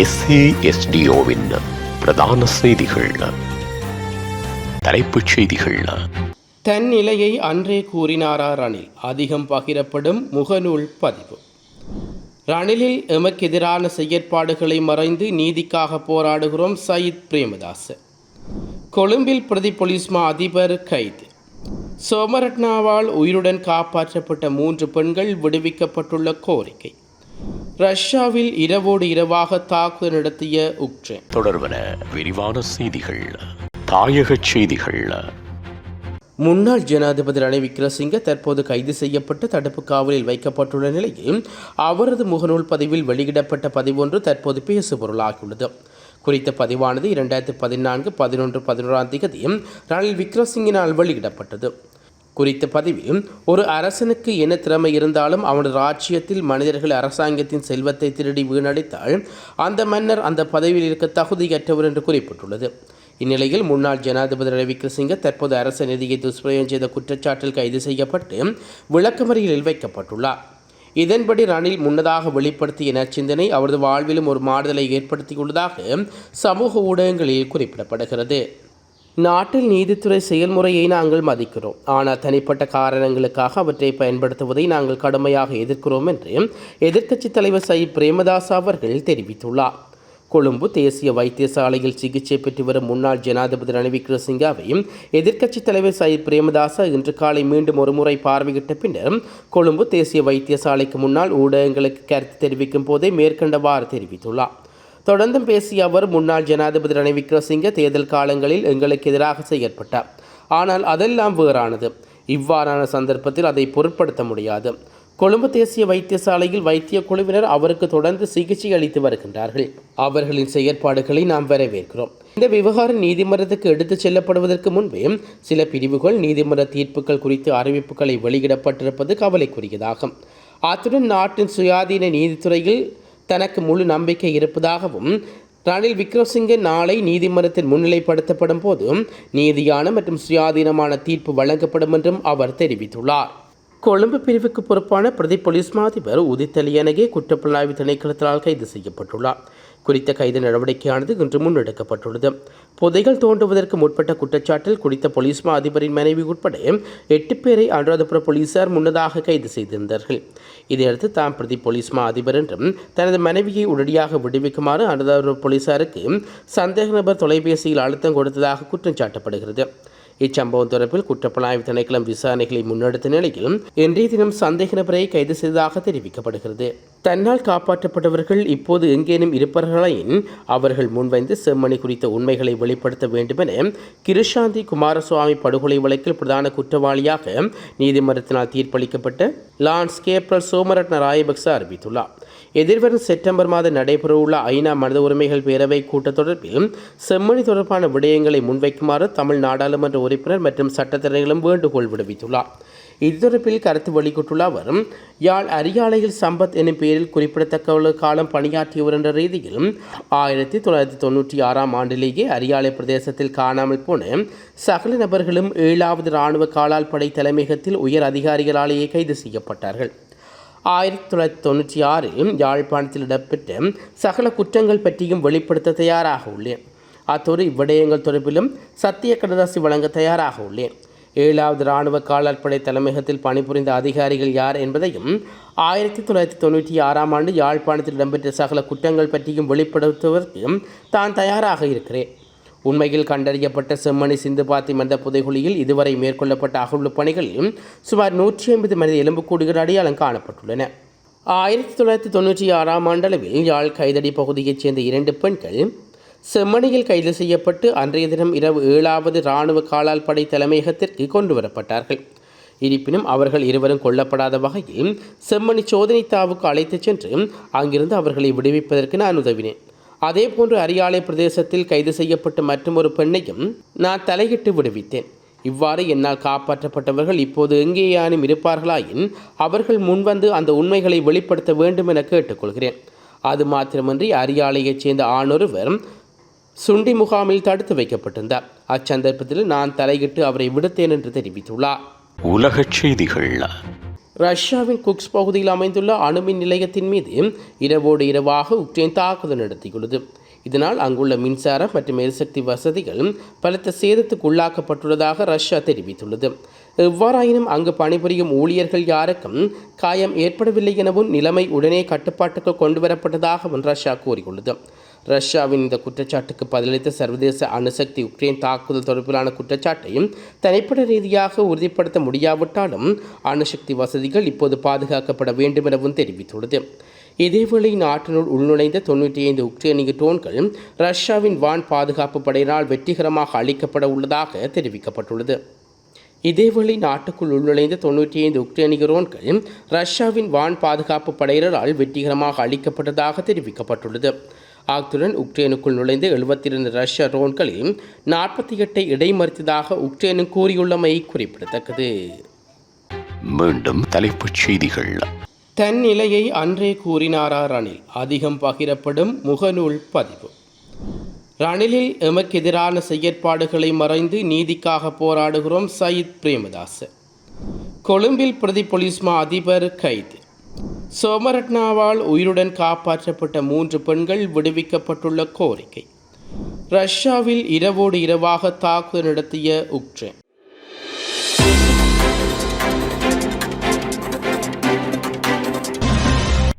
SASDOவின் பிரதான செய்திகள். தலைப்புச் செய்திகள். தன் நிலையை அன்றே கூறினாரா ரணில்? அதிகம் பகிரப்படும் முகநூல் பதிவு. ரணிலில் எமக்கு எதிரான செயற்பாடுகளை மறைந்து நீதிக்காக போராடுகிறோம் சயித் பிரேமதாச. கொழும்பில் பிரதி போலீஸ் மா அதிபர் கைது. சோமரட்னாவால் உயிருடன் காப்பாற்றப்பட்ட 3 பெண்கள் விடுவிக்கப்பட்டுள்ள கோரிக்கை. ரஷ்யாவில் இரவோடு இரவாக தாக்குதல் நடத்திய உக்ரைன். தொடர்பன விரிவான செய்திகள். தாயக செய்திகள். முன்னாள் ஜனாதிபதி ரணில் விக்ரமசிங்க தற்போது கைது செய்யப்பட்டு தடுப்பு காவலில் வைக்கப்பட்டுள்ள நிலையில் அவரது முகநூல் பதிவில் வெளியிடப்பட்ட பதிவொன்று தற்போது பேசுபொருளாகியுள்ளது. குறித்த பதிவானது 2014 11 11ஆம் தேதி ரணில் விக்ரமசிங்கினால் வெளியிடப்பட்டது. குறித்த பதிவில், ஒரு அரசனுக்கு என்ன திறமை இருந்தாலும் அவனது ராஜ்யத்தில் மனிதர்கள் அரசாங்கத்தின் செல்வத்தை திருடி வீணடித்தால் அந்த மன்னர் அந்த பதவியில் இருக்க தகுதியற்றவர் என்று குறிப்பிட்டுள்ளது. இந்நிலையில் முன்னாள் ஜனாதிபதி ரணில் விக்ரமசிங்க தற்போது அரச நிதியை துஷ்பிரயோகம் செய்த குற்றச்சாட்டில் கைது செய்யப்பட்டு விளக்கமறியலில் வைக்கப்பட்டுள்ளார். இதன்படி ரணில் முன்னதாக வெளிப்படுத்திய நற்சிந்தனை அவரது வாழ்விலும் ஒரு மாறுதலை ஏற்படுத்தியுள்ளதாக சமூக ஊடகங்களில் குறிப்பிடப்படுகிறது. நாட்டில் நீதித்துறை செயல்முறையை நாங்கள் மதிக்கிறோம், ஆனால் தனிப்பட்ட காரணங்களுக்காக அவற்றை பயன்படுத்துவதை நாங்கள் கடுமையாக எதிர்க்கிறோம் என்று எதிர்க்கட்சித் தலைவர் சயித் பிரேமதாச அவர்கள் தெரிவித்துள்ளார். கொழும்பு தேசிய வைத்தியசாலையில் சிகிச்சை பெற்று வரும் முன்னாள் ஜனாதிபதி ரணில் விக்ரமசிங்கவை எதிர்க்கட்சித் தலைவர் சயித் பிரேமதாச இன்று காலை மீண்டும் ஒருமுறை பார்வையிட்ட பின்னர் கொழும்பு தேசிய வைத்தியசாலைக்கு முன்னால் ஊடகங்களுக்கு கருத்து தெரிவிக்கும் போதே மேற்கண்டவாறு தெரிவித்துள்ளார். தொடர்ந்தும் பேசிய அவர், முன்னாள் ஜனாதிபதி ரணில் விக்ரமசிங்க தேர்தல் காலங்களில் எங்களுக்கு எதிராக செயற்பட்டார், ஆனால் அதெல்லாம் வேறானது. இவ்வாறான சந்தர்ப்பத்தில் அதை பொருட்படுத்த முடியாது. கொழும்பு தேசிய வைத்தியசாலையில் வைத்திய குழுவினர் அவருக்கு தொடர்ந்து சிகிச்சை அளித்து வருகின்றார்கள். அவர்களின் செயற்பாடுகளை நாம் வரவேற்கிறோம். இந்த விவகாரம் நீதிமன்றத்துக்கு எடுத்துச் செல்லப்படுவதற்கு முன்பே சில பிரிவுகள் நீதிமன்ற தீர்ப்புகள் குறித்து அறிவிப்புகளை வெளியிடப்பட்டிருப்பது கவலைக்குரியதாகும். அத்துடன் நாட்டின் சுயாதீன நீதித்துறையில் தனக்கு முழு நம்பிக்கை இருப்பதாகவும் ரணில் விக்ரமசிங்கே நாளை நீதிமன்றத்தில் முன்னிலைப்படுத்தப்படும் போது நீதியான மற்றும் சுயாதீனமான தீர்ப்பு வழங்கப்படும் என்றும் அவர் தெரிவித்துள்ளார். கொழும்பு பிரிவுக்கு பொறுப்பான பிரதி போலீஸ் மா அதிபர் உதித் அலியனகே குற்றப்புலனாய்வு திணைக்களத்தினால் கைது செய்யப்பட்டுள்ளார். குறித்த கைது நடவடிக்கையானது இன்று முன்னெடுக்கப்பட்டுள்ளது. புதைகள் தோண்டுவதற்கு முற்பட்ட குற்றச்சாட்டில் குறித்த போலீஸ் மா அதிபரின் மனைவி உட்பட 8 பேரை அனுராதபுர போலீசார் முன்னதாக கைது செய்திருந்தார்கள். இதையடுத்து தாம் பிரதி போலீஸ் மா அதிபர் என்றும் தனது மனைவியை உடனடியாக விடுவிக்குமாறு அனுராதபுர போலீசாருக்கு சந்தேக நபர் தொலைபேசியில் அழுத்தம் கொடுத்ததாக குற்றம் சாட்டப்படுகிறது. இச்சம்பவம் தொடர்பில் குற்றப்புலனாய்வு திணைக்களம் விசாரணைகளை முன்னெடுத்த நிலையில் இன்றைய தினம் சந்தேக நபரை கைது செய்ததாக தெரிவிக்கப்படுகிறது. தன்னால் காப்பாற்றப்பட்டவர்கள் இப்போது எங்கேனும் இருப்பார்களாயின் அவர்கள் முன்வைந்து செம்மணி குறித்த உண்மைகளை வெளிப்படுத்த வேண்டுமென கிருஷாந்தி குமாரசுவாமி படுகொலை வழக்கில் பிரதான குற்றவாளியாக நீதிமன்றத்தினால் தீர்ப்பளிக்கப்பட்ட லான்ஸ் கேப்ரல் சோமரட்ன ராயபக்ச அறிவித்துள்ளார். எதிர்வரும் செப்டம்பர் மாதம் நடைபெறவுள்ள ஐநா மனித உரிமைகள் பேரவை கூட்டத்தொடர்பில் செம்மணி தொடர்பான விடயங்களை முன்வைக்குமாறு தமிழ் நாடாளுமன்ற உறுப்பினர் மற்றும் சட்டத்தரணிகளும் வேண்டுகோள் விடுவித்துள்ளார். இது தொடர்பில் கருத்து வெளியிட்டுள்ள அவர், யாழ் அரியாலையில் சம்பத் எனும் பெயரில் குறிப்பிடத்தக்க காலம் பணியாற்றியவர் என்ற ரீதியில் 1996ஆம் ஆண்டிலேயே அரியாலை பிரதேசத்தில் காணாமல் போன சகல நபர்களும் 7வது இராணுவ காலால் படை தலைமையகத்தில் உயர் அதிகாரிகளாலேயே கைது செய்யப்பட்டார்கள். 1996இல் யாழ்ப்பாணத்தில் இடம்பெற்ற சகல குற்றங்கள் பற்றியும் வெளிப்படுத்த தயாராக உள்ளேன். அத்தோடு இவ்விடயங்கள் தொடர்பிலும் சத்திய கடதாசி வழங்க தயாராக உள்ளேன். 7வது இராணுவ காலாட்படை தலைமையகத்தில் பணிபுரிந்த அதிகாரிகள் யார் என்பதையும் 1996ஆம் ஆண்டு யாழ்ப்பாணத்தில் இடம்பெற்ற சகல குற்றங்கள் பற்றியும் வெளிப்படுத்துவதற்கு தான் தயாராக இருக்கிறேன். உண்மையில் கண்டறியப்பட்ட செம்மணி சிந்துபாத்தி மந்த புதைகுழியில் இதுவரை மேற்கொள்ளப்பட்ட அகழ்வு பணிகளில் சுமார் 150 மனித எலும்புக்கூடுகள் அடையாளம் காணப்பட்டுள்ளன. 1996ஆம் ஆண்டளவில் யாழ் கைதடி பகுதியைச் சேர்ந்த 2 பெண்கள் செம்மணியில் கைது செய்யப்பட்டு அன்றைய தினம் இரவு 7வது இராணுவ காலால் படை தலைமையகத்திற்கு கொண்டு வரப்பட்டார்கள். இருப்பினும் அவர்கள் இருவரும் கொல்லப்படாத வகையில் செம்மணி சோதனை தாவுக்கு அழைத்துச் சென்று அங்கிருந்து அவர்களை விடுவிப்பதற்கு நான் உதவினேன். அதேபோன்று அரியாலை பிரதேசத்தில் கைது செய்யப்பட்ட மற்றொரு பெண்ணையும் நான் தலையிட்டு விடுவித்தேன். இவ்வாறு என்னால் காப்பாற்றப்பட்டவர்கள் இப்போது எங்கேயானும் இருப்பார்களாயின் அவர்கள் முன்வந்து அந்த உண்மைகளை வெளிப்படுத்த வேண்டும் என கேட்டுக்கொள்கிறேன். அது மாத்திரமின்றி அரியாலையைச் சேர்ந்த ஆணொருவர் சுண்டி முகாமில் தடுத்து வைக்கப்பட்டிருந்தார். அச்சந்தர்ப்பத்தில் நான் தலையிட்டு அவரை விடுத்தேன் என்று தெரிவித்துள்ளார். உலகச் செய்திகள். ரஷ்யாவின் குக்ஸ் பகுதியில் அமைந்துள்ள அணுமின் நிலையத்தின் மீது இரவோடு இரவாக உக்ரைன் தாக்குதல் நடத்தியுள்ளது. இதனால் அங்குள்ள மின்சாரம் மற்றும் எரிசக்தி வசதிகள் பலத்த சேதத்துக்கு உள்ளாக்கப்பட்டுள்ளதாக ரஷ்யா தெரிவித்துள்ளது. எவ்வாறாயினும் அங்கு பணிபுரியும் ஊழியர்கள் யாருக்கும் காயம் ஏற்படவில்லை எனவும் நிலைமை உடனே கட்டுப்பாட்டுக்கு கொண்டுவரப்பட்டதாகவும் ரஷ்யா கூறியுள்ளது. ரஷ்யாவின் இந்த குற்றச்சாட்டுக்கு பதிலளித்த சர்வதேச அணுசக்தி உக்ரைன் தாக்குதல் தொடர்பிலான குற்றச்சாட்டையும் தனிப்பட்ட ரீதியாக உறுதிப்படுத்த முடியாவிட்டாலும் அணுசக்தி வசதிகள் இப்போது பாதுகாக்கப்பட வேண்டும் எனவும் தெரிவித்துள்ளது. இதேவேளை நாட்டினுள் உள்நுழைந்த 95 உக்ரைனிய ட்ரோன்கள் ரஷ்யாவின் வான் பாதுகாப்பு படையினால் வெற்றிகரமாக அழிக்கப்பட உள்ளதாக தெரிவிக்கப்பட்டுள்ளது. இதேவேளை நாட்டுக்குள் உள்நுழைந்த 95 உக்ரைனிய ட்ரோன்கள் ரஷ்யாவின் வான் பாதுகாப்பு படையினரால் வெற்றிகரமாக அழிக்கப்பட்டதாக தெரிவிக்கப்பட்டுள்ளது. அத்துடன் உக்ரைனுக்குள் நுழைந்த 72 ரஷ்ய ட்ரோன்களில் 48 இடைமறித்ததாக உக்ரைனும் கூறியுள்ளமை குறிப்பிடத்தக்கது. மீண்டும் தலைப்புச் செய்திகள். தன் நிலையை அன்றே கூறினாரா ரணில்? அதிகம் பகிரப்படும் முகநூல் பதிவு. ரணிலில் எமக்கு எதிரான செயற்பாடுகளை மறைந்து நீதிக்காக போராடுகிறோம் சயித் பிரேமதாஸ். கொழும்பில் பிரதி போலீஸ் மா அதிபர் கைது. சோமரட்னாவால் உயிருடன் காப்பாற்றப்பட்ட 3 பெண்கள் விடுவிக்கப்பட்டுள்ள கோரிக்கை. ரஷ்யாவில் இரவோடு இரவாக தாக்குதல் நடத்திய உக்ரைன்.